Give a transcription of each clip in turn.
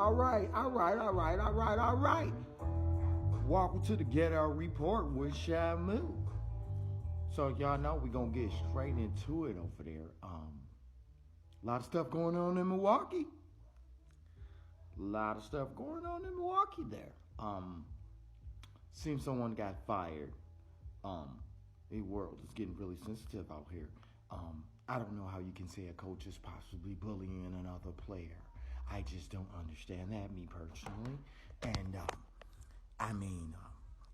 All right. Welcome to the Ghetto Report with Shamu. So y'all know we gonna get straight into it over there. A lot of stuff going on in Milwaukee. There. Seems someone got fired. The world is getting really sensitive out here. I don't know how you can say a coach is possibly bullying another player. I just don't understand that, me personally. And I mean,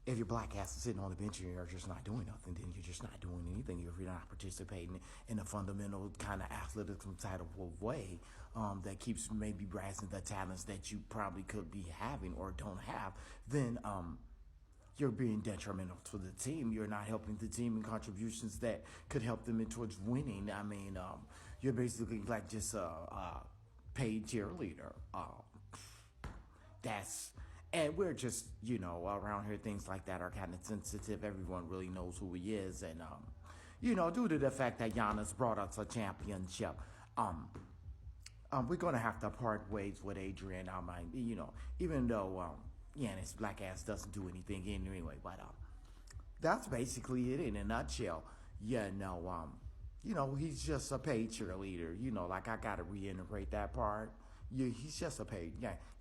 if your black ass is sitting on the bench and you're just not doing nothing, then you're just not doing anything. If you're not participating in a fundamental kind of athleticism type of way that keeps maybe raising the talents that you probably could be having or don't have, then you're being detrimental to the team. You're not helping the team in contributions that could help them in towards winning. I mean, you're basically like just a paid cheerleader. And we're just, around here, things like that are kind of sensitive. Everyone really knows who he is. And, due to the fact that Giannis brought us a championship, we're going to have to part ways with Adrian. Even though Giannis' black ass doesn't do anything anyway. But that's basically it in a nutshell. He's just a paid cheerleader. Like I got to reiterate that part. He's just a paid,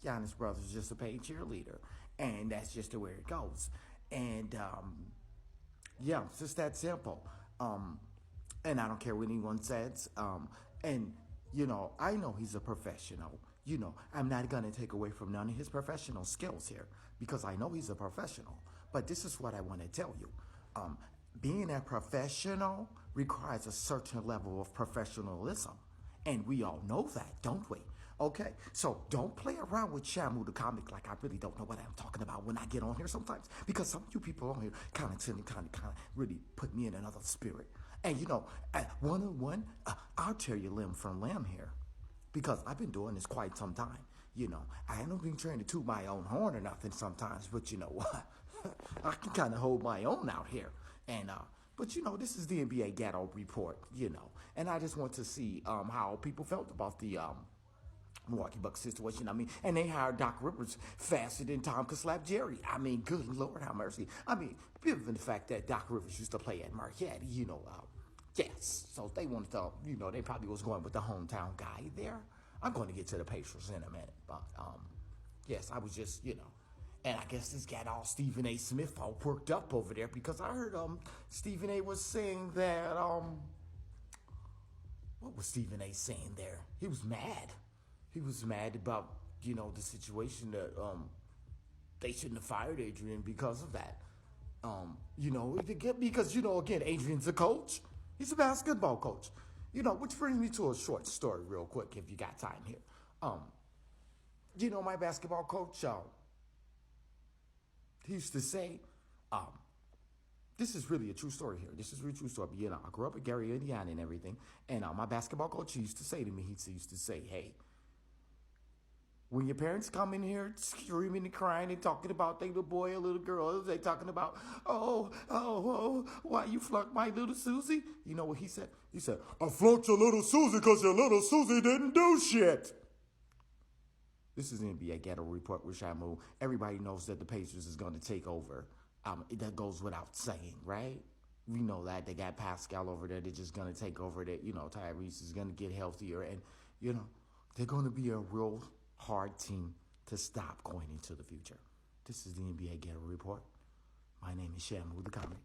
Giannis Brothers is just a paid cheerleader. And that's just the way it goes. And, it's just that simple. And I don't care what anyone says. I know he's a professional. I'm not going to take away from none of his professional skills here because I know he's a professional. But this is what I want to tell you. Being a professional requires a certain level of professionalism. And we all know that, don't we? Okay, so don't play around with Shamu the comic like I really don't know what I'm talking about when I get on here sometimes. Because some of you people on here kind of really put me in another spirit. And one-on-one, I'll tear your limb from limb here. Because I've been doing this quite some time. I haven't been trying to toot my own horn or nothing sometimes, but you know what? I can kind of hold my own out here. And, but this is the NBA Ghetto Report, and I just want to see how people felt about the Milwaukee Bucks situation. And they hired Doc Rivers faster than Tom could slap Jerry. Good Lord, have mercy. Given the fact that Doc Rivers used to play at Marquette, yes. So they wanted to, they probably was going with the hometown guy there. I'm going to get to the Pacers in a minute, but yes, I was just, and I guess this got all Stephen A. Smith all worked up over there because I heard Stephen A. was saying that what was Stephen A. saying there? He was mad. He was mad about the situation that they shouldn't have fired Adrian because of that. Because again, Adrian's a coach. He's a basketball coach. Which brings me to a short story real quick if you got time here. My basketball coach, he used to say, this is really a true story here. This is a really true story. I grew up in Gary, Indiana and everything. And my basketball coach used to say to me, he used to say, hey, when your parents come in here screaming and crying and talking about they little boy or little girl, they talking about, why you flunked my little Susie? You know what he said? He said, I flunked your little Susie because your little Susie didn't do shit. This is the NBA Ghetto Report with Shamu. Everybody knows that the Pacers is going to take over. That goes without saying, right? We know that. They got Pascal over there. They're just going to take over. That Tyrese is going to get healthier. And, they're going to be a real hard team to stop going into the future. This is the NBA Ghetto Report. My name is Shamu the Comic.